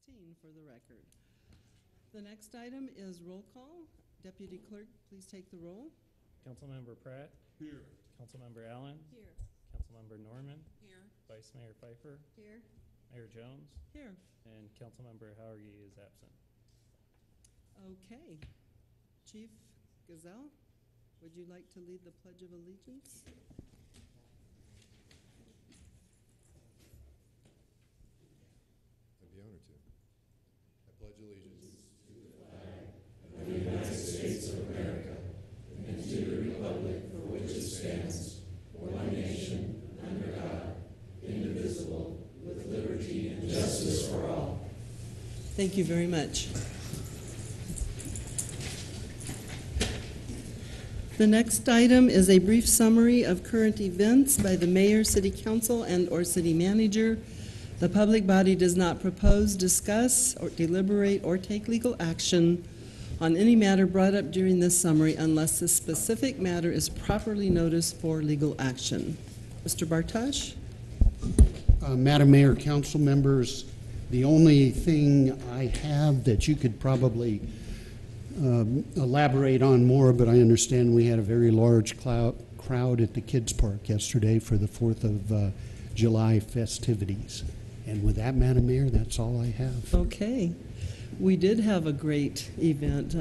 16 for the record. The next item is roll call. Deputy Clerk, please take the roll. Councilmember Pratt. Here. Councilmember Allen. Here. Councilmember Norman. Here. Vice Mayor Pfeiffer. Here. Mayor Jones. Here. And Councilmember Howergy is absent. Okay. Chief Gazelle, would you like to lead the Pledge of Allegiance? I'd be honored to. I pledge allegiance to the flag of the United States of America and to the republic for which it stands, one nation, under God, indivisible, with liberty and justice for all. Thank you very much. The next item is a brief summary of current events by the Mayor, City Council, and/or City Manager. The public body does not propose, discuss, or deliberate, or take legal action on any matter brought up during this summary unless the specific matter is properly noticed for legal action. Mr. Bartosh? Madam Mayor, council members, the only thing I have that you could probably elaborate on more, but I understand we had a very large crowd at the kids' park yesterday for the 4th of July festivities. And with that, Madam Mayor, that's all I have. Okay. We did have a great event.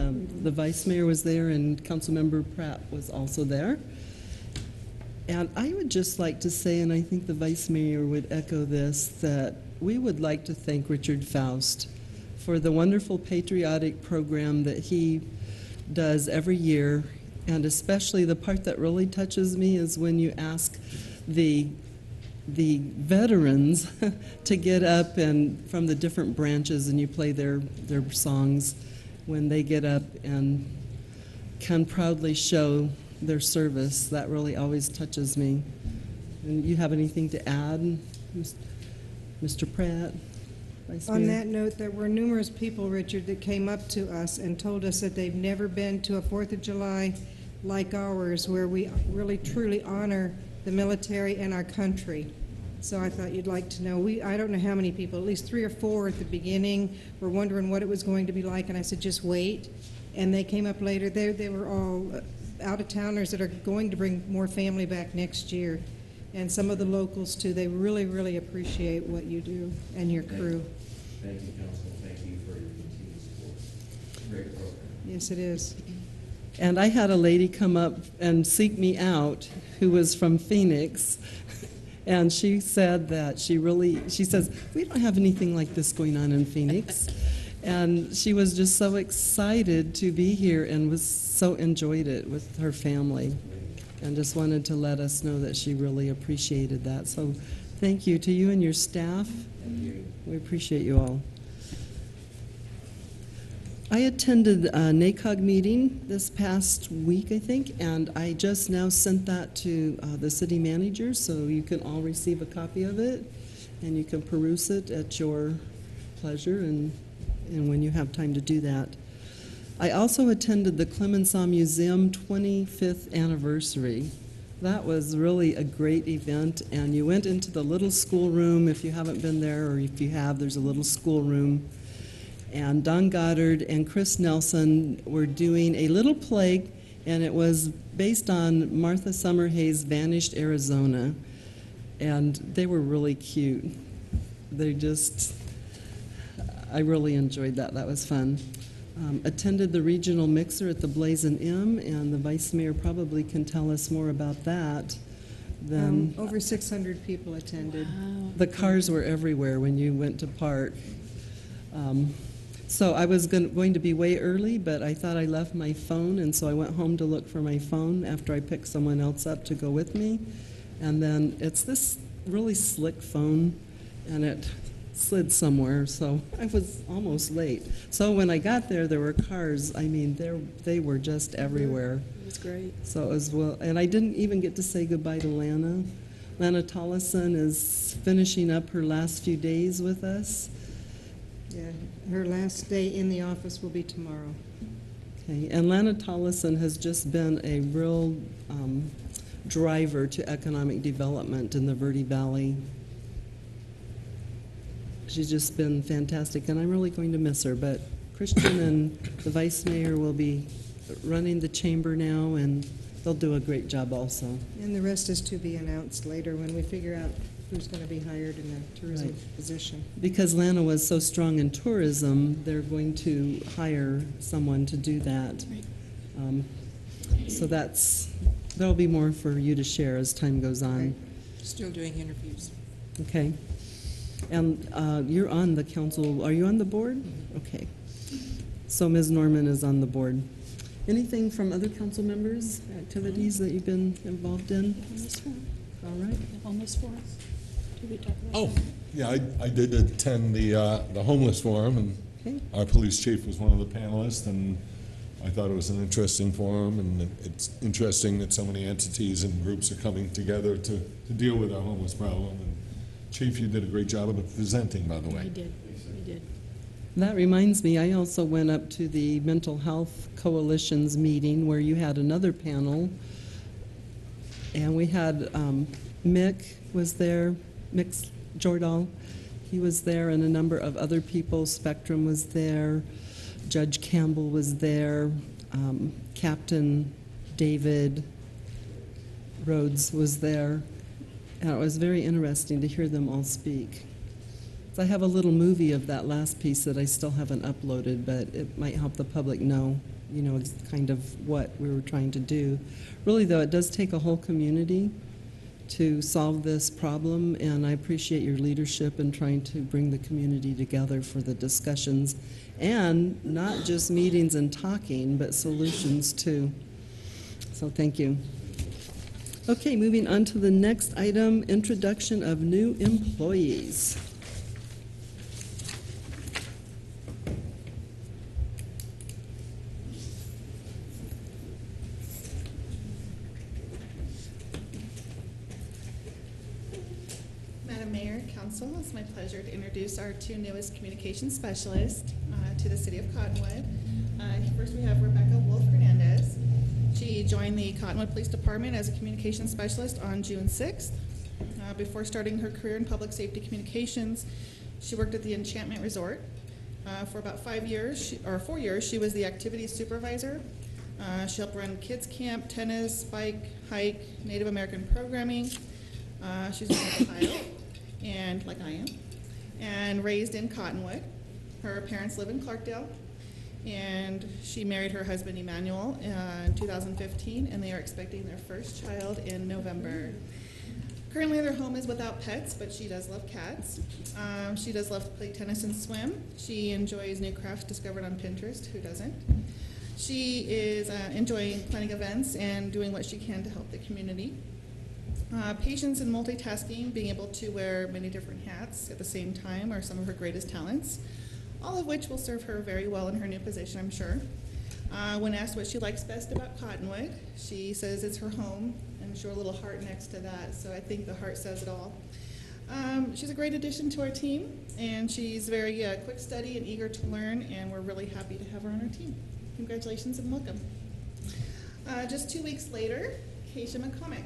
The Vice Mayor was there and Councilmember Pratt was also there. And I would just like to say, and I think the Vice Mayor would echo this, that we would like to thank Richard Faust for the wonderful patriotic program that he does every year, and especially the part that really touches me is when you ask the veterans to get up and from the different branches and you play their songs when they get up and can proudly show their service. That really always touches me. And you have anything to add, Mr. Pratt? On that note, there were numerous people, Richard, that came up to us and told us that they've never been to a 4th of July like ours, where we really truly honor the military and our country. So I thought you'd like to know. I don't know how many people, at least 3 or 4 at the beginning, were wondering what it was going to be like, and I said, just wait. And they came up later. They were all out-of-towners that are going to bring more family back next year. And some of the locals, too. They really, really appreciate what you do and your crew. Thank you, Council. Thank you for your continued support. Great program. Yes, it is. And I had a lady come up and seek me out who was from Phoenix. And she said that she says, we don't have anything like this going on in Phoenix. And she was just so excited to be here and was so enjoyed it with her family. And just wanted to let us know that she really appreciated that. So thank you to you and your staff. Thank you. We appreciate you all. I attended a NACOG meeting this past week, I think, and I just now sent that to the city manager, so you can all receive a copy of it, and you can peruse it at your pleasure and when you have time to do that. I also attended the Clemenceau Museum 25th anniversary. That was really a great event, and you went into the little schoolroom. If you haven't been there, or if you have, there's a little schoolroom. And Don Goddard and Chris Nelson were doing a little play, and it was based on Martha Summerhay's Vanished Arizona. And they were really cute. I really enjoyed that. That was fun. Attended the regional mixer at the Blazin' M, and the Vice Mayor probably can tell us more about that. Over 600 people attended. Wow. The cars were everywhere when you went to park. So I was going to be way early, but I thought I left my phone, and so I went home to look for my phone after I picked someone else up to go with me. And then it's this really slick phone, and it slid somewhere, so I was almost late. So when I got there, there were cars. I mean, they were just everywhere. It was great. So it was well, and I didn't even get to say goodbye to Lana. Lana Tollison is finishing up her last few days with us. Yeah, her last day in the office will be tomorrow. Okay, and Lana Tollison has just been a real driver to economic development in the Verde Valley. She's just been fantastic, and I'm really going to miss her. But Christian and the vice mayor will be running the chamber now, and they'll do a great job also. And the rest is to be announced later when we figure out who's going to be hired in a tourism Right. position. Because Lana was so strong in tourism, they're going to hire someone to do that. So there'll be more for you to share as time goes on. Right. Still doing interviews. Okay. And you're on the council. Are you on the board? Okay. So Ms. Norman is on the board. Anything from other council members, activities that you've been involved in? All right. Homeless forums? Did we talk about Oh, that? yeah, I did attend the homeless forum, and Okay. our police chief was one of the panelists, and I thought it was an interesting forum, and it's interesting that so many entities and groups are coming together to deal with our homeless problem. And Chief, you did a great job of presenting, by the way. We did. That reminds me, I also went up to the Mental Health Coalition's meeting where you had another panel. And we had Mick was there, Mick Jordahl. He was there, and a number of other people. Spectrum was there. Judge Campbell was there. Captain David Rhodes was there. And it was very interesting to hear them all speak. So I have a little movie of that last piece that I still haven't uploaded, but it might help the public know, it's kind of what we were trying to do. Really, though, it does take a whole community to solve this problem, and I appreciate your leadership in trying to bring the community together for the discussions, and not just meetings and talking, but solutions too. So thank you. Okay, moving on to the next item, introduction of new employees. Madam Mayor, Council, it's my pleasure to introduce our two newest communication specialists to the City of Cottonwood. First, we have Rebecca Wolf-Hernandez. She joined the Cottonwood Police Department as a communication specialist on June 6th. Before starting her career in public safety communications, she worked at the Enchantment Resort. For about 4 years, she was the activities supervisor. She helped run kids camp, tennis, bike, hike, Native American programming. She's an only child, and like I am, and raised in Cottonwood. Her parents live in Clarkdale, and she married her husband Emmanuel in 2015, and they are expecting their first child in November. Currently, their home is without pets, but she does love cats. She does love to play tennis and swim. She enjoys new crafts discovered on Pinterest. Who doesn't? She is enjoying planning events and doing what she can to help the community. Patience and multitasking, being able to wear many different hats at the same time, are some of her greatest talents, all of which will serve her very well in her new position, I'm sure. When asked what she likes best about Cottonwood, she says it's her home, and she wrote a little heart next to that, so I think the heart says it all. She's a great addition to our team, and she's very quick study and eager to learn, and we're really happy to have her on our team. Congratulations and welcome. Just 2 weeks later, Keisha McCormick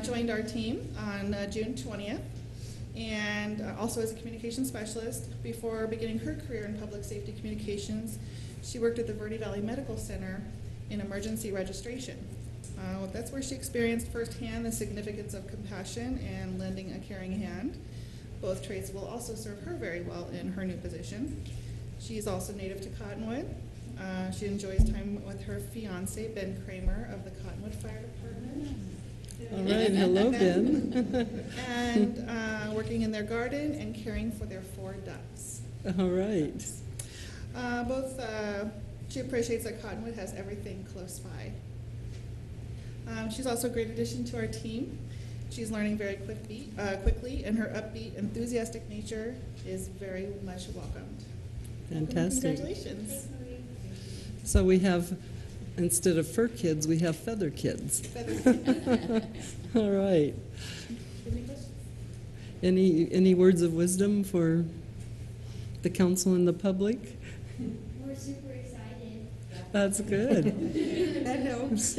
joined our team on June 20th, and also as a communication specialist. Before beginning her career in public safety communications, she worked at the Verde Valley Medical Center in emergency registration. That's where she experienced firsthand the significance of compassion and lending a caring hand. Both traits will also serve her very well in her new position. She's also native to Cottonwood. She enjoys time with her fiance, Ben Kramer of the Cottonwood Fire Department. All right, hello, Ben. And working in their garden and caring for their 4 ducks. All right. She appreciates that Cottonwood has everything close by. She's also a great addition to our team. She's learning very quickly, and her upbeat, enthusiastic nature is very much welcomed. Fantastic. Congratulations. So we have, instead of fur kids, we have feather kids. All right. Any questions? Any words of wisdom for the council and the public? We're super excited. That's good. That helps.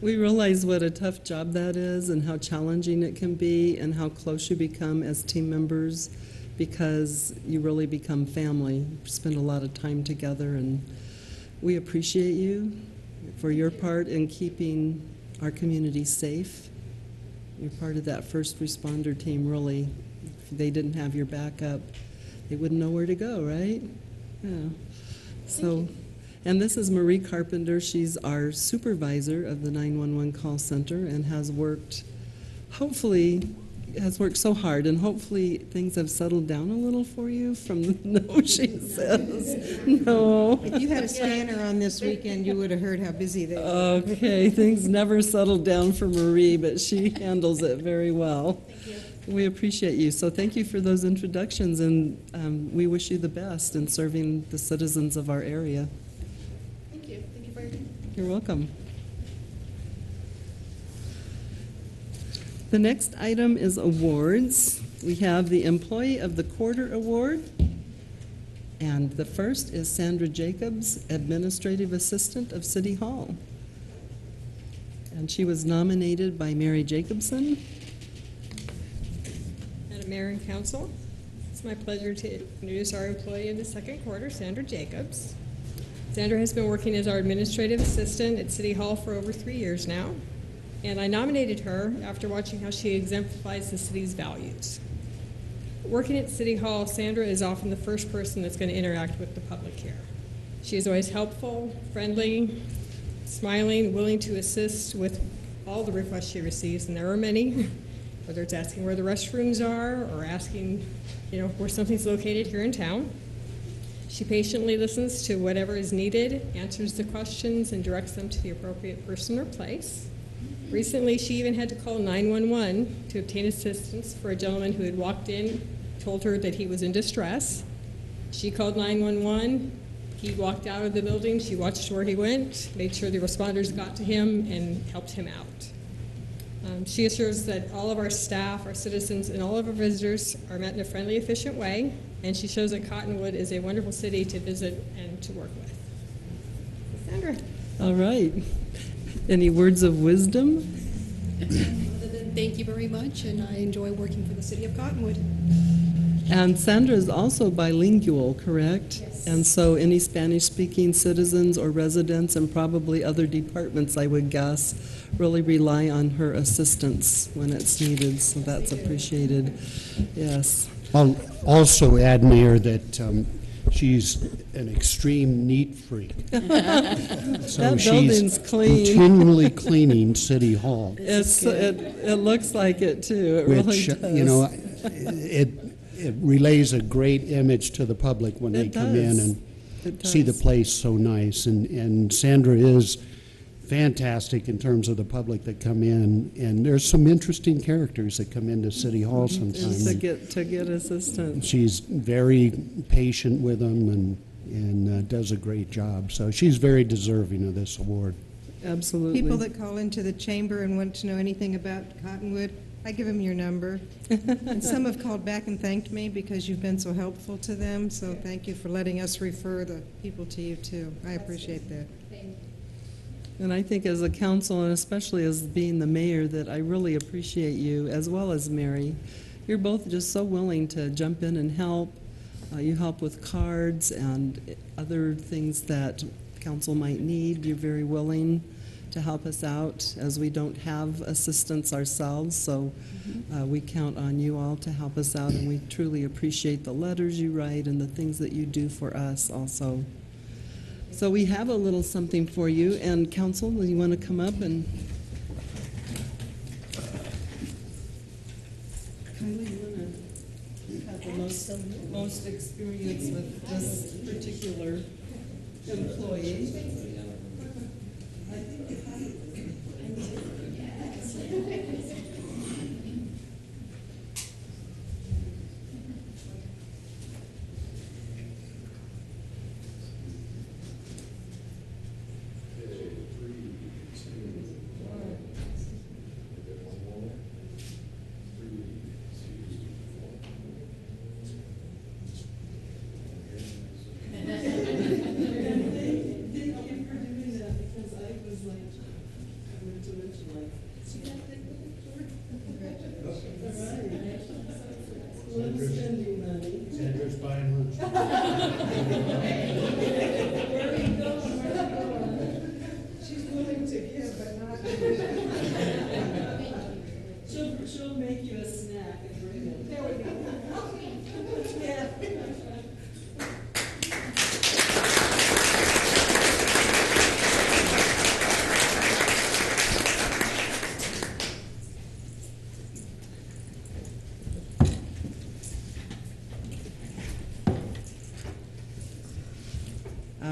We realize what a tough job that is and how challenging it can be and how close you become as team members because you really become family. You spend a lot of time together, and we appreciate you for your part in keeping our community safe. You're part of that first responder team, really. If they didn't have your backup, they wouldn't know where to go, right? Yeah. So, and this is Marie Carpenter. She's our supervisor of the 911 call center and has worked so hard, and hopefully things have settled down a little for you from the no, she says. No. If you had a scanner on this weekend, you would have heard how busy they were. Okay, things never settled down for Marie, but she handles it very well. Thank you. We appreciate you. So thank you for those introductions, and we wish you the best in serving the citizens of our area. Thank you. Thank you for your time. You're welcome. The next item is awards. We have the Employee of the Quarter Award, and the first is Sandra Jacobs, Administrative Assistant of City Hall. And she was nominated by Mary Jacobson. Madam Mayor and Council, it's my pleasure to introduce our employee of the second quarter, Sandra Jacobs. Sandra has been working as our administrative assistant at City Hall for over 3 years now, and I nominated her after watching how she exemplifies the city's values. Working at City Hall, Sandra is often the first person that's going to interact with the public here. She is always helpful, friendly, smiling, willing to assist with all the requests she receives, and there are many, whether it's asking where the restrooms are or asking, where something's located here in town. She patiently listens to whatever is needed, answers the questions, and directs them to the appropriate person or place. Recently, she even had to call 911 to obtain assistance for a gentleman who had walked in, told her that he was in distress. She called 911. He walked out of the building. She watched where he went, made sure the responders got to him, and helped him out. She assures that all of our staff, our citizens, and all of our visitors are met in a friendly, efficient way, and she shows that Cottonwood is a wonderful city to visit and to work with. Sandra. All right. Any words of wisdom? Other than thank you very much, and I enjoy working for the city of Cottonwood. And Sandra is also bilingual, correct? Yes. And so any Spanish-speaking citizens or residents and probably other departments, I would guess, really rely on her assistance when it's needed, so that's appreciated. Yes. I'll also add, Mayor, that she's an extreme neat freak. So That she's building's clean. continually cleaning City Hall, It looks like it too. It which, really does. it relays a great image to the public when they It come does. in It and see the does. place so nice. And Sandra is fantastic in terms of the public that come in. And there's some interesting characters that come into City Hall And sometimes. to get assistance. She's very patient with them and does a great job. So she's very deserving of this award. Absolutely. People that call into the chamber and want to know anything about Cottonwood, I give them your number. And some have called back and thanked me because you've been so helpful to them. So thank you for letting us refer the people to you too. I appreciate that. And I think as a council, and especially as being the mayor, that I really appreciate you, as well as Mary. You're both just so willing to jump in and help. You help with cards and other things that council might need. You're very willing to help us out, as we don't have assistance ourselves, so we count on you all to help us out, and we truly appreciate the letters you write and the things that you do for us also. So we have a little something for you, and council, you want to come up and... Kylie, you want to have the most experience with this particular employee? Thank you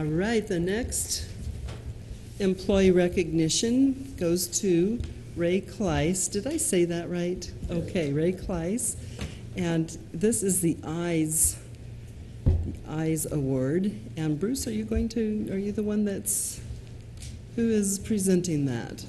All right, the next employee recognition goes to Ray Kleiss. Did I say that right? Okay, Ray Kleiss. And this is the Eyes Award. And Bruce, are you the one who is presenting that?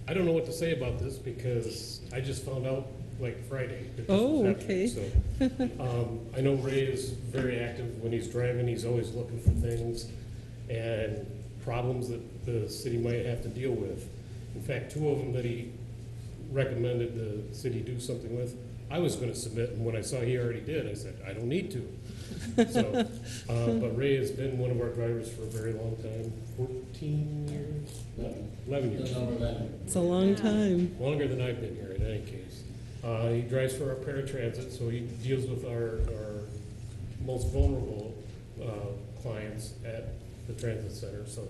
I don't know what to say about this because I just found out like Friday that this Oh, was happening. okay. So, I know Ray is very active when he's driving. He's always looking for things and problems that the city might have to deal with. In fact, two of them that he recommended the city do something with, I was going to submit, and when I saw he already did, I said, I don't need to. So, but Ray has been one of our drivers for a very long time, 14 years? No, 11 years. It's a long time. Longer than I've been here, in any case. He drives for our paratransit, so he deals with our most vulnerable clients at the transit center. So,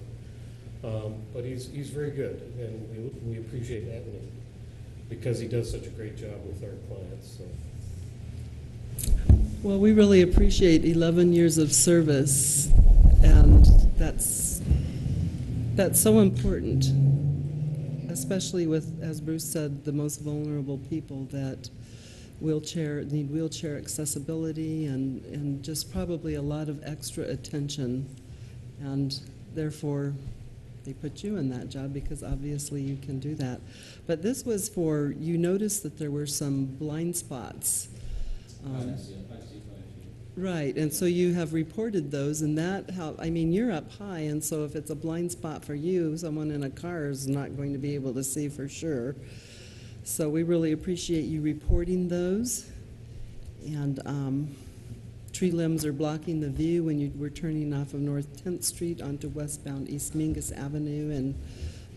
but he's very good, and we appreciate having him because he does such a great job with our clients. So. Well, we really appreciate 11 years of service, and that's so important, especially with, as Bruce said, the most vulnerable people that need wheelchair accessibility and just probably a lot of extra attention, and therefore they put you in that job because obviously you can do that. But this was for, you noticed that there were some blind spots. Right, and so you have reported those, and that help. I mean, you're up high, and so if it's a blind spot for you, someone in a car is not going to be able to see for sure. So we really appreciate you reporting those. And tree limbs are blocking the view when you were turning off of North 10th Street onto westbound East Mingus Avenue, and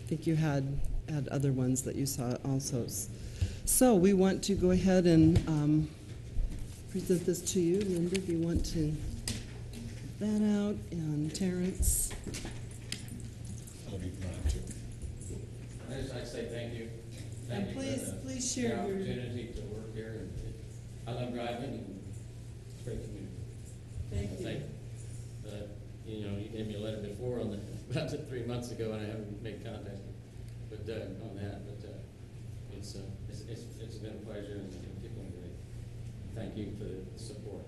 I think you had other ones that you saw also. So we want to go ahead and present this to you. Linda, if you want to put that out, and Terrence. I'll be glad to. I just like to say thank you. And please share the your opportunity to work here. I love driving, and it's a great community. Thank you. You gave me a letter before on about 3 months ago, and I haven't made contact with Doug on that. But it's been a pleasure, and people are great. Thank you for the support.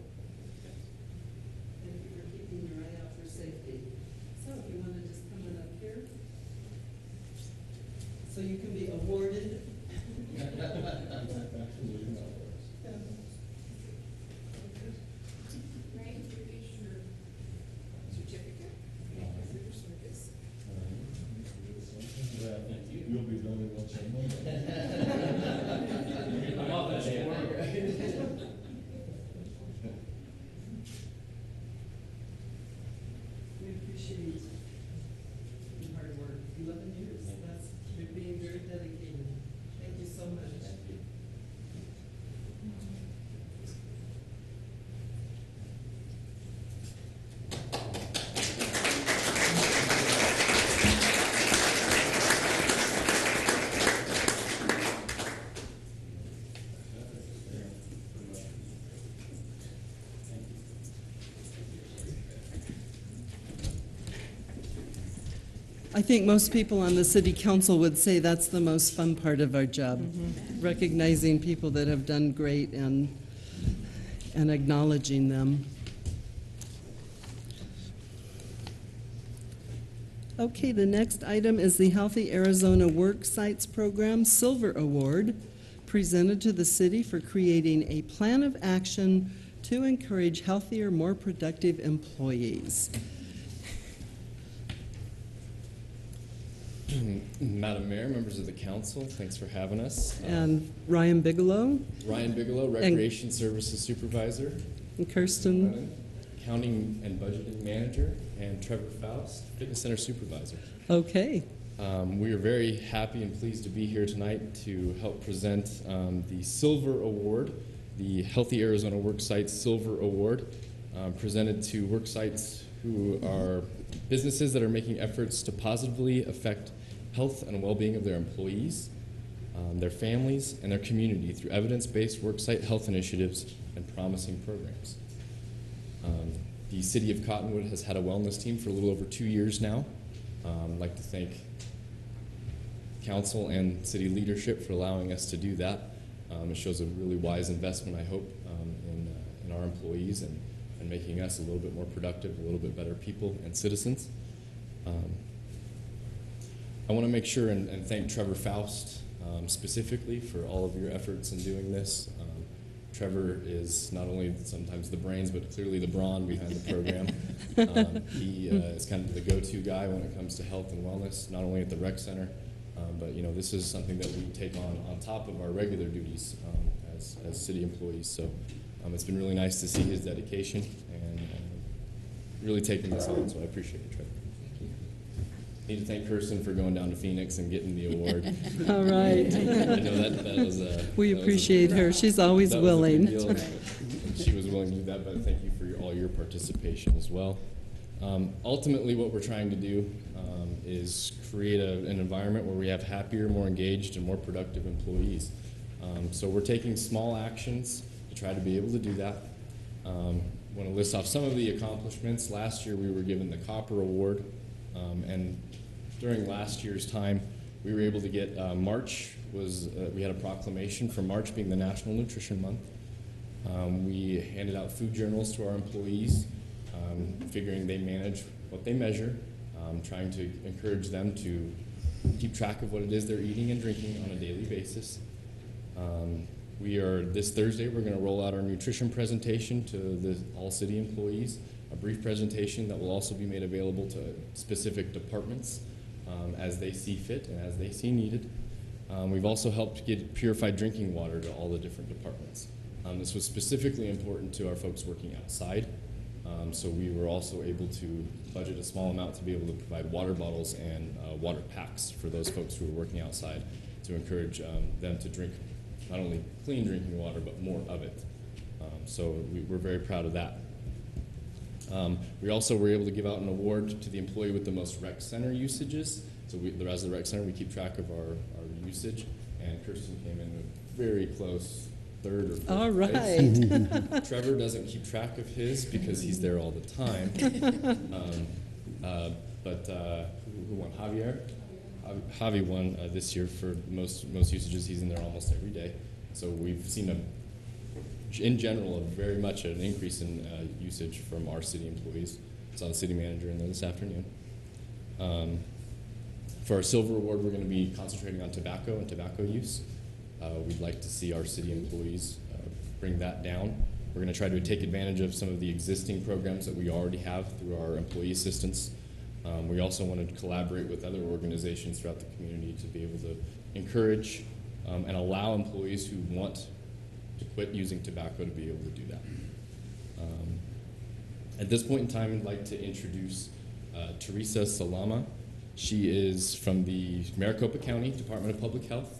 Thank you for keeping your eye out for safety. So if you want to just come on up here, so you can be awarded. Well, thank you. You'll be very well I'm off that day. We appreciate your hard work. 11 years. You're being very dedicated. Thank you so much. I think most people on the city council would say that's the most fun part of our job, recognizing people that have done great and acknowledging them. Okay, the next item is the Healthy Arizona Work Sites Program Silver Award, presented to the city for creating a plan of action to encourage healthier, more productive employees. Madam Mayor, members of the council, thanks for having us. And Ryan Bigelow. Ryan Bigelow, Recreation Services Supervisor. And Kirsten. Accounting and Budgeting Manager. And Trevor Faust, Fitness Center Supervisor. Okay. We are very happy and pleased to be here tonight to help present the Silver Award, the Healthy Arizona Worksites Silver Award, presented to worksites who are businesses that are making efforts to positively affect health and well-being of their employees, their families, and their community through evidence-based worksite health initiatives and promising programs. The City of Cottonwood has had a wellness team for a little over 2 years now. I'd like to thank Council and City leadership for allowing us to do that. It shows a really wise investment, I hope, in our employees and making us a little bit more productive, a little bit better people and citizens. I want to make sure and thank Trevor Faust specifically for all of your efforts in doing this. Trevor is not only sometimes the brains, but clearly the brawn behind the program. He is kind of the go-to guy when it comes to health and wellness, not only at the rec center, but this is something that we take on top of our regular duties as city employees. So it's been really nice to see his dedication and really taking this on. So I appreciate it, Trevor. Need to thank Kirsten for going down to Phoenix and getting the award. All right. I know that was we appreciate her. She's always willing. She was willing to do that, but thank you for all your participation as well. Ultimately, what we're trying to do is create an environment where we have happier, more engaged, and more productive employees. So we're taking small actions to try to be able to do that. I want to list off some of the accomplishments. Last year, we were given the Copper Award, and during last year's time, we were able to get March we had a proclamation for March being the National Nutrition Month. We handed out food journals to our employees, figuring they manage what they measure, trying to encourage them to keep track of what it is they're eating and drinking on a daily basis. This Thursday, we're going to roll out our nutrition presentation to all city employees, a brief presentation that will also be made available to specific departments as they see fit and as they see needed. We've also helped get purified drinking water to all the different departments. This was specifically important to our folks working outside, so we were also able to budget a small amount to be able to provide water bottles and water packs for those folks who are working outside to encourage them to drink not only clean drinking water, but more of it. So we're very proud of that. We also were able to give out an award to the employee with the most rec center usages. So as the rec center, we keep track of our usage, and Kirsten came in with very close third or fourth all right. place. Trevor doesn't keep track of his because he's there all the time. Who won? Javier? Javi won this year for most usages. He's in there almost every day. So we've seen in general, very much an increase in usage from our city employees. Saw the city manager in there this afternoon. For our silver award, we're going to be concentrating on tobacco and tobacco use. We'd like to see our city employees bring that down. We're going to try to take advantage of some of the existing programs that we already have through our employee assistance. We also want to collaborate with other organizations throughout the community to be able to encourage and allow employees who want to quit using tobacco to be able to do that. At this point in time, I'd like to introduce Teresa Salama. She is from the Maricopa County Department of Public Health.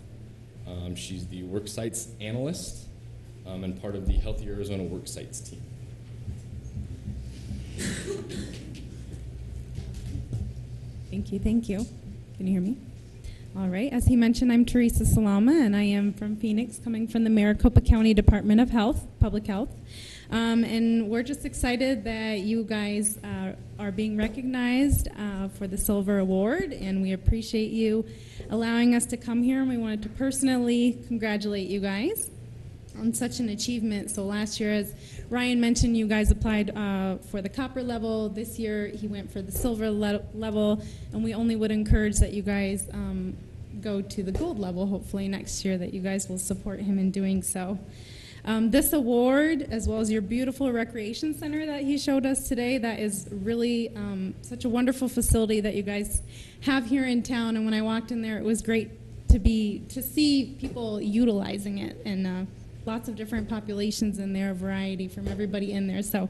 She's the Worksites Analyst and part of the Healthy Arizona Worksites team. Thank you. Can you hear me? All right, as he mentioned, I'm Teresa Salama, and I am from Phoenix, coming from the Maricopa County Department of Public Health. And we're just excited that you guys are being recognized for the Silver Award, and we appreciate you allowing us to come here, and we wanted to personally congratulate you guys on such an achievement. So last year, as Ryan mentioned, you guys applied for the copper level. This year, he went for the silver level, and we only would encourage that you guys go to the gold level, hopefully next year, that you guys will support him in doing so. This award, as well as your beautiful recreation center that he showed us today, that is really such a wonderful facility that you guys have here in town. And when I walked in there, it was great to see people utilizing it, and lots of different populations in there, a variety from everybody in there. So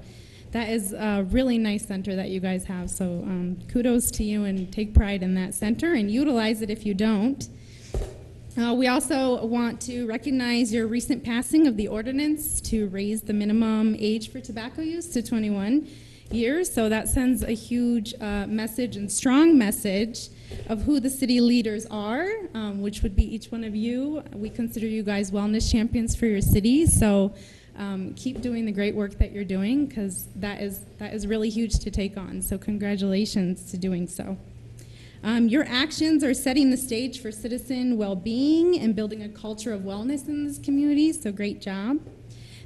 that is a really nice center that you guys have. So kudos to you, and take pride in that center and utilize it if you don't. We also want to recognize your recent passing of the ordinance to raise the minimum age for tobacco use to 21. years. So that sends a huge message and strong message of who the city leaders are, which would be each one of you. We consider you guys wellness champions for your city. So keep doing the great work that you're doing, because that is really huge to take on. So congratulations to doing so. Your actions are setting the stage for citizen well-being and building a culture of wellness in this community, so great job.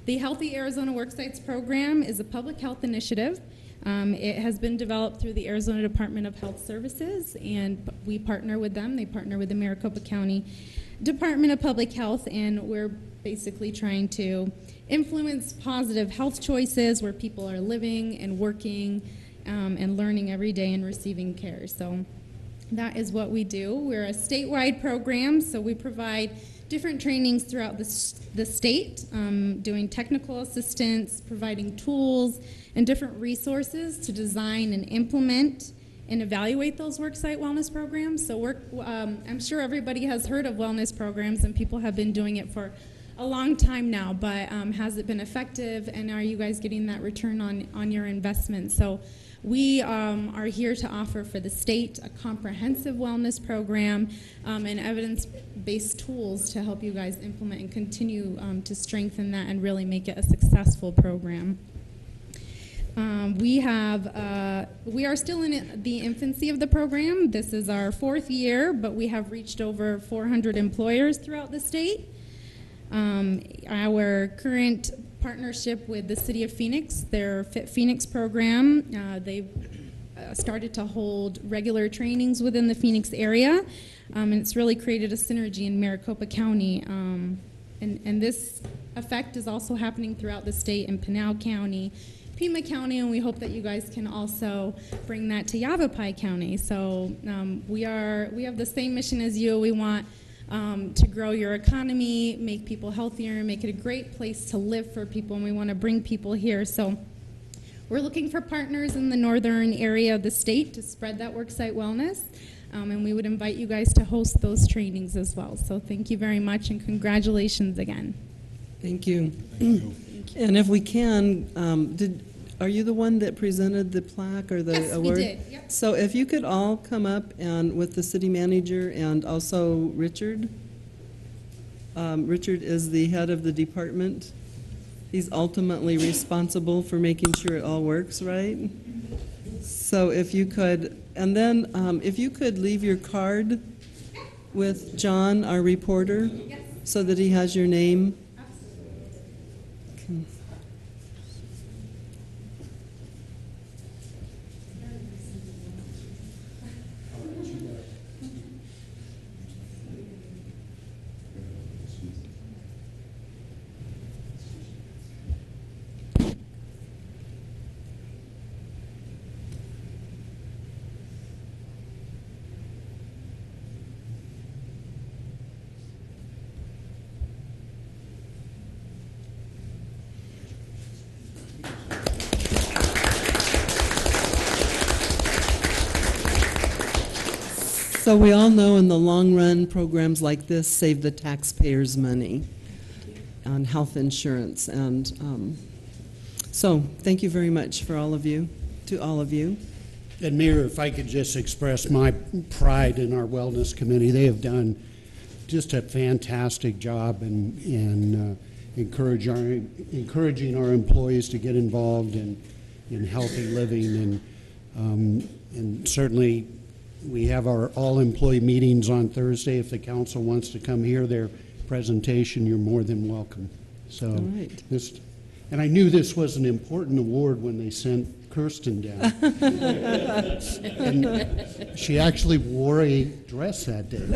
The Healthy Arizona Worksites program is a public health initiative. It has been developed through the Arizona Department of Health Services, and we partner with them. They partner with the Maricopa County Department of Public Health, and we're basically trying to influence positive health choices where people are living and working and learning every day and receiving care. So that is what we do. We're a statewide program, so we provide different trainings throughout the state, doing technical assistance, providing tools and different resources to design and implement and evaluate those worksite wellness programs. So I'm sure everybody has heard of wellness programs, and people have been doing it for a long time now, but has it been effective, and are you guys getting that return on your investment? So we are here to offer for the state a comprehensive wellness program and evidence-based tools to help you guys implement and continue to strengthen that and really make it a successful program. We are still in the infancy of the program. This is our 4th year, but we have reached over 400 employers throughout the state. Our current partnership with the City of Phoenix, their Fit Phoenix program, they've started to hold regular trainings within the Phoenix area, and it's really created a synergy in Maricopa County. And this effect is also happening throughout the state in Pinal County, Pima County, and we hope that you guys can also bring that to Yavapai County. So we have the same mission as you. We want to grow your economy, make people healthier, make it a great place to live for people, and we want to bring people here. So we're looking for partners in the northern area of the state to spread that worksite wellness, and we would invite you guys to host those trainings as well. So thank you very much, and congratulations again. Thank you. Thank you. And if we can, are you the one that presented the plaque or the Yes, award? we did. Yep. So if you could all come up and with the city manager and also Richard. Richard is the head of the department. He's ultimately responsible for making sure it all works, right? So if you could, and then if you could leave your card with John, our reporter, so that he has your name. Okay. So we all know in the long run, programs like this save the taxpayers money on health insurance. And so thank you very much for all of you, to all of you. And Mayor, if I could just express my pride in our Wellness Committee. They have done just a fantastic job in encouraging our employees to get involved in healthy living. And certainly we have our all-employee meetings on Thursday. If the council wants to come hear their presentation, you're more than welcome. So All right. and I knew this was an important award when they sent Kirsten down. And she actually wore a dress that day.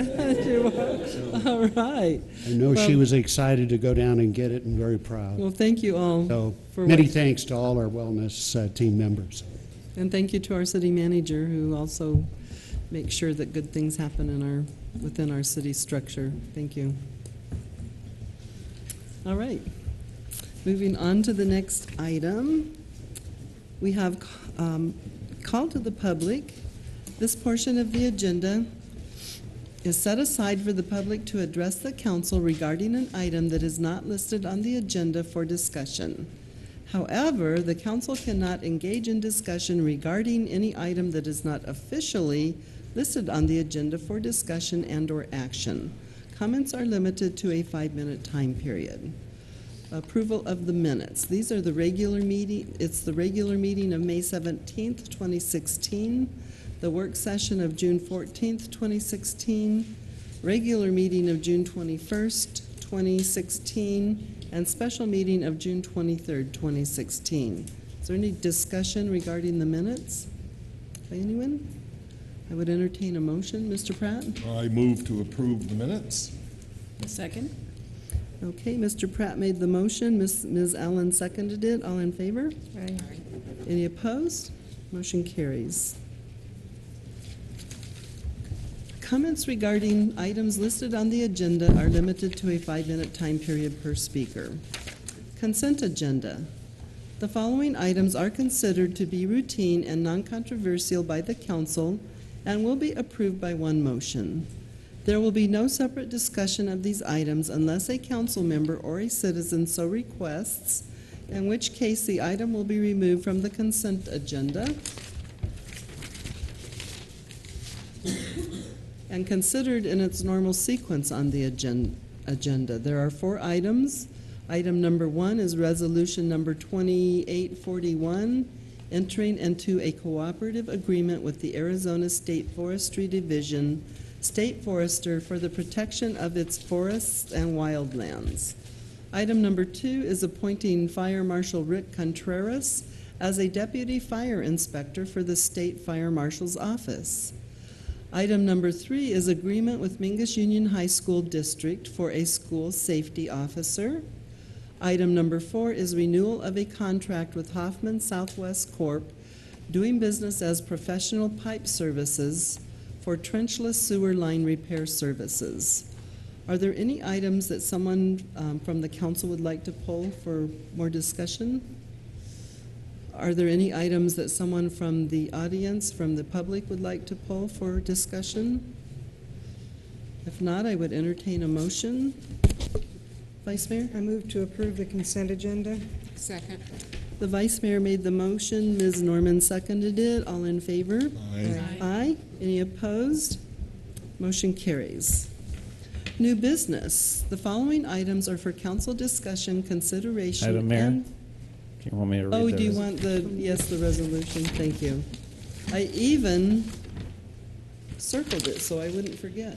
All right. I know she was excited to go down and get it and very proud. Well, thank you all. So for many what- thanks to all our wellness team members. And thank you to our city manager, who also makes sure that good things happen within our city structure. Thank you. All right. Moving on to the next item, we have call to the public. This portion of the agenda is set aside for the public to address the council regarding an item that is not listed on the agenda for discussion. However, the council cannot engage in discussion regarding any item that is not officially listed on the agenda for discussion and/or action. Comments are limited to a 5-minute time period. Approval of the minutes. These are the regular meeting. It's the regular meeting of May 17th, 2016, the work session of June 14th, 2016, regular meeting of June 21st, 2016, and special meeting of June 23rd, 2016. Is there any discussion regarding the minutes by anyone? I would entertain a motion. Mr. Pratt? I move to approve the minutes. A second. Okay, Mr. Pratt made the motion. Ms. Allen seconded it. All in favor? Aye. Any opposed? Motion carries. Comments regarding items listed on the agenda are limited to a 5-minute time period per speaker. Consent agenda. The following items are considered to be routine and non-controversial by the council and will be approved by one motion. There will be no separate discussion of these items unless a council member or a citizen so requests, in which case the item will be removed from the consent agenda and considered in its normal sequence on the agenda. There are 4 items. Item number 1 is resolution number 2841, entering into a cooperative agreement with the Arizona State Forestry Division, State Forester, for the protection of its forests and wildlands. Item number 2 is appointing Fire Marshal Rick Contreras as a deputy fire inspector for the State Fire Marshal's Office. Item number 3 is agreement with Mingus Union High School District for a school safety officer. Item number 4 is renewal of a contract with Hoffman Southwest Corp. doing business as professional pipe services for trenchless sewer line repair services. Are there any items that someone from the council would like to pull for more discussion? Are there any items that someone from the audience, from the public, would like to pull for discussion? If not, I would entertain a motion. Vice Mayor? I move to approve the consent agenda. Second. The Vice Mayor made the motion. Ms. Norman seconded it. All in favor? Aye. Aye. Any opposed? Motion carries. New business. The following items are for council discussion, consideration, Madam Mayor? and... Do you want me to read Oh, those? do you want the, yes, the resolution? Thank you. I even circled it so I wouldn't forget.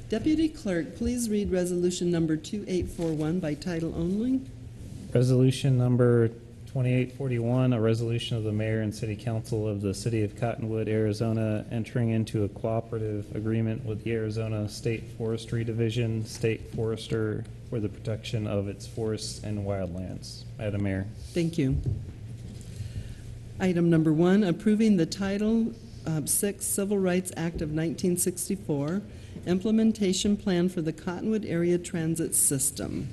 Deputy Clerk, please read resolution number 2841 by title only. Resolution number 2841, a resolution of the Mayor and City Council of the City of Cottonwood, Arizona, entering into a cooperative agreement with the Arizona State Forestry Division, State Forester, for the protection of its forests and wildlands. Madam Mayor. Thank you. Item number 1, approving the Title VI Civil Rights Act of 1964, implementation plan for the Cottonwood Area Transit System.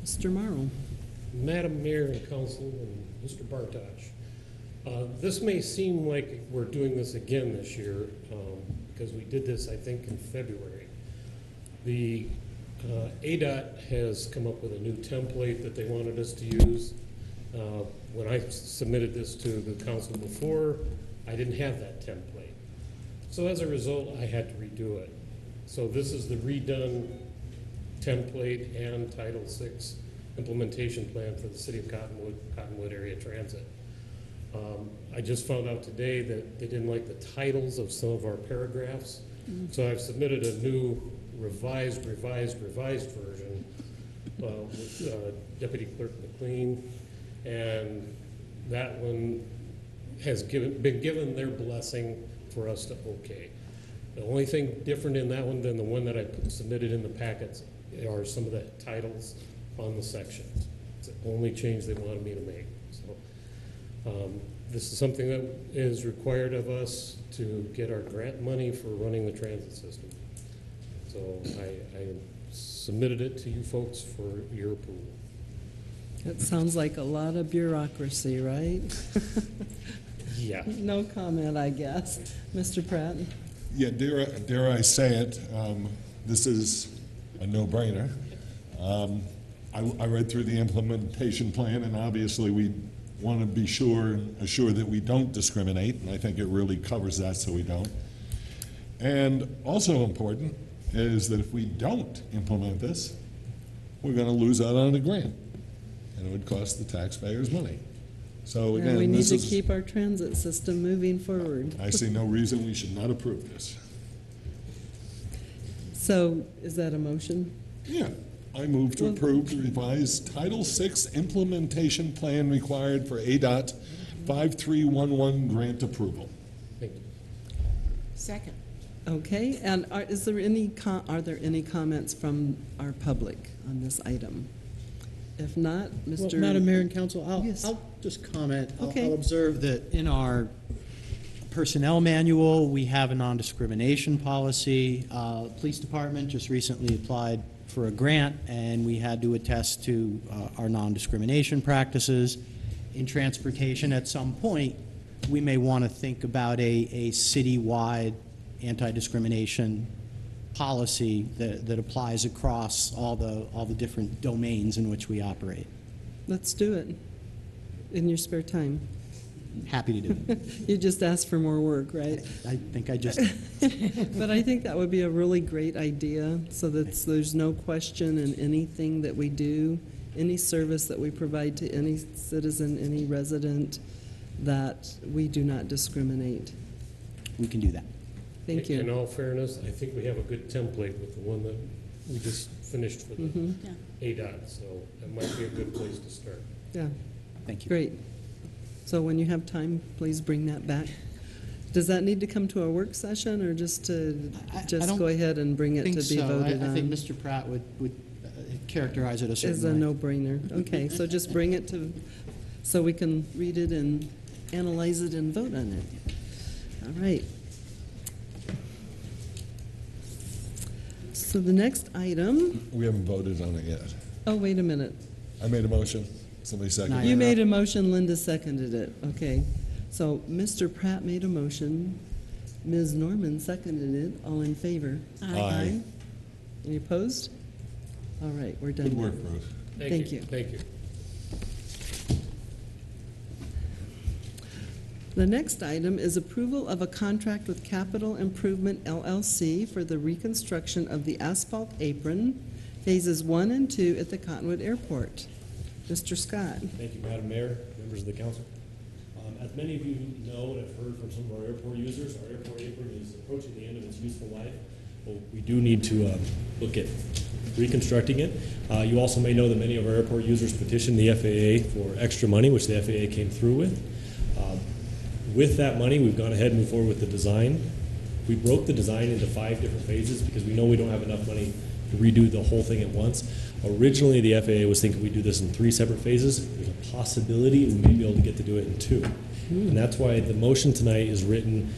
Mr. Morrow. Madam Mayor and Council and Mr. Bartosh, this may seem like we're doing this again this year because we did this, I think, in February. The ADOT has come up with a new template that they wanted us to use. When I submitted this to the council before, I didn't have that template. So as a result, I had to redo it. So this is the redone template and Title VI implementation plan for the City of Cottonwood Area Transit. I just found out today that they didn't like the titles of some of our paragraphs. So I've submitted a new revised version with Deputy Clerk McLean, and that one has been given their blessing for us to okay. The only thing different in that one than the one that I submitted in the packets are some of the titles on the sections. It's the only change they wanted me to make. So this is something that is required of us to get our grant money for running the transit system. So I submitted it to you folks for your approval. That sounds like a lot of bureaucracy, right? Yeah. No comment, I guess. Mr. Pratt? Yeah, dare I say it, this is a no-brainer. I read through the implementation plan, and obviously we want to be assured that we don't discriminate, and I think it really covers that so we don't. And also important is that if we don't implement this, we're going to lose out on a grant, and it would cost the taxpayers money. So again, And we need this to is, keep our transit system moving forward. I see no reason we should not approve this. So, is that a motion? Yeah, I move to approve the revised Title VI implementation plan required for ADOT 5311 grant approval. Thank you. Second. Okay, and are there any comments from our public on this item? If not, Mr. Well, Madam Mayor and Council, Yes. I'll just comment. Okay. I'll observe that in our personnel manual, we have a non-discrimination policy. Police Department just recently applied for a grant, and we had to attest to our non-discrimination practices. In transportation, at some point, we may want to think about a citywide anti-discrimination policy that applies across all the different domains in which we operate. Let's do it in your spare time. Happy to do it. You just asked for more work, right? I think I just But I think that would be a really great idea, so that there's no question in anything that we do, any service that we provide to any citizen, any resident, that we do not discriminate. we can do that. Thank In you. all fairness, I think we have a good template with the one that we just finished for the ADOT, so that might be a good place to start. Yeah, Thank you. great. So when you have time, please bring that back. Does that need to come to a work session, or just to I just don't go ahead and bring it to be voted on? I think Mr. Pratt would characterize it a certain Is a way. no-brainer. Okay, so just bring it to, so we can read it and analyze it and vote on it. All right. So the next item, We haven't voted on it yet. oh, wait a minute. I made a motion. Somebody seconded You it. made a motion, Linda seconded it. Okay. So Mr. Pratt made a motion, Ms. Norman seconded it. All in favor? Aye. Any opposed? All right, we're done. Good work, now. Bruce. Thank you. Thank you. The next item is approval of a contract with Capital Improvement LLC for the reconstruction of the asphalt apron, phases 1 and 2 at the Cottonwood Airport. Mr. Scott. Thank you, Madam Mayor, members of the council. As many of you know and have heard from some of our airport users, our airport apron is approaching the end of its useful life. Well, we do need to look at reconstructing it. You also may know that many of our airport users petitioned the FAA for extra money, which the FAA came through with. With that money, we've gone ahead and moved forward with the design. We broke the design into 5 different phases because we know we don't have enough money to redo the whole thing at once. Originally, the FAA was thinking we'd do this in 3 separate phases. There's a possibility we may be able to get to do it in 2. And that's why the motion tonight is written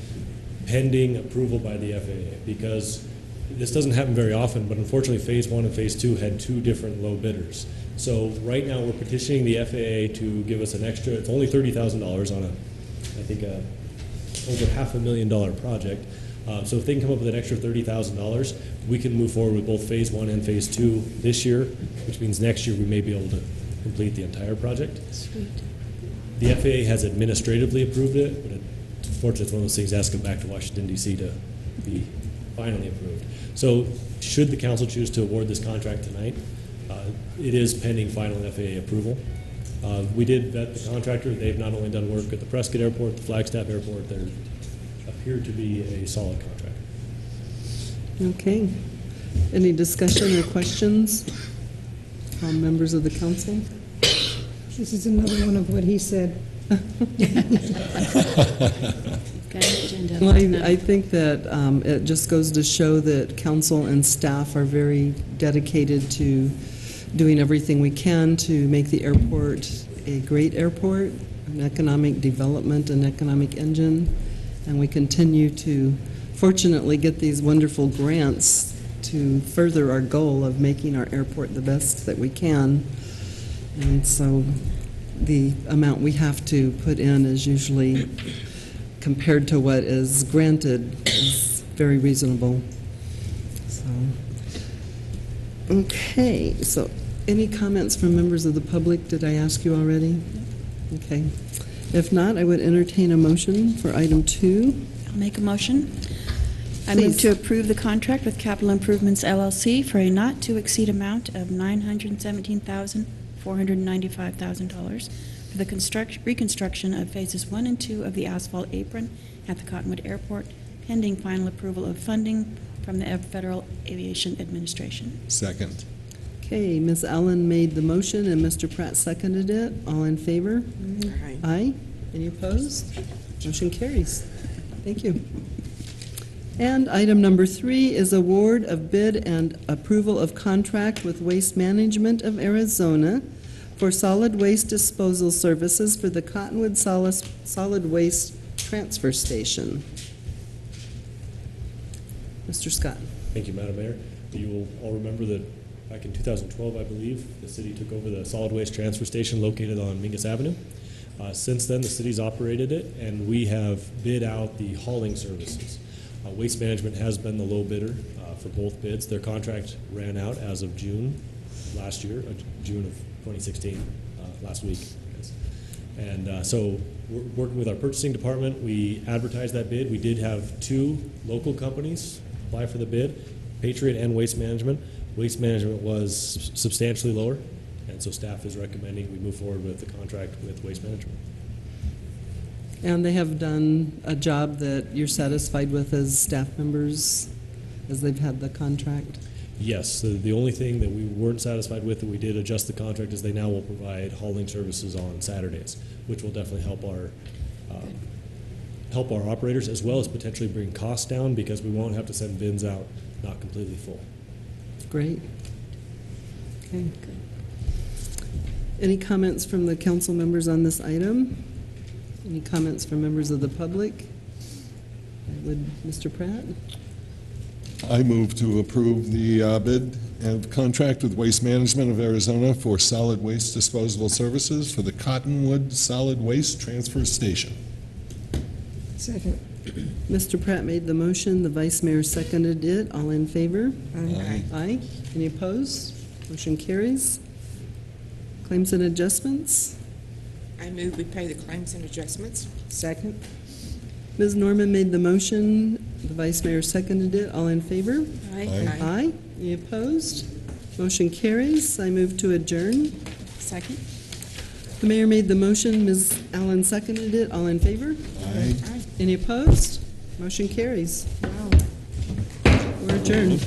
pending approval by the FAA, because this doesn't happen very often, but unfortunately phase 1 and phase 2 had 2 different low bidders. So right now we're petitioning the FAA to give us an extra, it's only $30,000 on I think over $500,000 project. So if they can come up with an extra $30,000, we can move forward with both phase 1 and phase 2 this year, which means next year we may be able to complete the entire project. Sweet. The FAA has administratively approved it, but unfortunately it's one of those things asking back to Washington, D.C. to be finally approved. So should the council choose to award this contract tonight, it is pending final FAA approval. We did vet the contractor. They've not only done work at the Prescott Airport, the Flagstaff Airport, they appear to be a solid contractor. Okay. Any discussion or questions from members of the council? This is another one of what he said. Well, I think that it just goes to show that council and staff are very dedicated to doing everything we can to make the airport a great airport, an economic development, an economic engine, and we continue to fortunately get these wonderful grants to further our goal of making our airport the best that we can. And so the amount we have to put in is usually, compared to what is granted, is very reasonable. So, okay, so any comments from members of the public? Did I ask you already? Okay. If not, I would entertain a motion for item 2. I'll make a motion. I move Please. to approve the contract with Capital Improvements LLC for a not-to-exceed amount of $917,495,000 for the reconstruction of phases 1 and 2 of the asphalt apron at the Cottonwood Airport, pending final approval of funding from the Federal Aviation Administration. Second. Okay, Ms. Allen made the motion and Mr. Pratt seconded it. All in favor? Aye. Aye. Any opposed? Motion carries. Thank you. And item number 3 is award of bid and approval of contract with Waste Management of Arizona for solid waste disposal services for the Cottonwood Solid Waste Transfer Station. Mr. Scott. Thank you, Madam Mayor. You will all remember that back in 2012, I believe, the city took over the solid waste transfer station located on Mingus Avenue. Since then, the city's operated it, and we have bid out the hauling services. Waste Management has been the low bidder for both bids. Their contract ran out as of June last year, June of 2016, last week, I guess. And so we're working with our purchasing department. We advertised that bid. We did have 2 local companies apply for the bid, Patriot and Waste Management. Waste Management was substantially lower, and so staff is recommending we move forward with the contract with Waste Management. And they have done a job that you're satisfied with as staff members, as they've had the contract? Yes, the only thing that we weren't satisfied with that we did adjust the contract is they now will provide hauling services on Saturdays, which will definitely help our operators, as well as potentially bring costs down because we won't have to send bins out not completely full. Great. Okay. Any comments from the council members on this item? Any comments from members of the public? Mr. Pratt? I move to approve the bid and contract with Waste Management of Arizona for solid waste disposal services for the Cottonwood Solid Waste Transfer Station. Second. Mr. Pratt made the motion, the vice mayor seconded it. All in favor? Aye. Aye. Any opposed? Motion carries. Claims and adjustments? I move we pay the claims and adjustments. Second. Ms. Norman made the motion, the vice mayor seconded it. All in favor? Aye. Aye. Any opposed? Motion carries. I move to adjourn. Second. The mayor made the motion, Ms. Allen seconded it. All in favor? Aye. Any opposed? Motion carries. We're adjourned.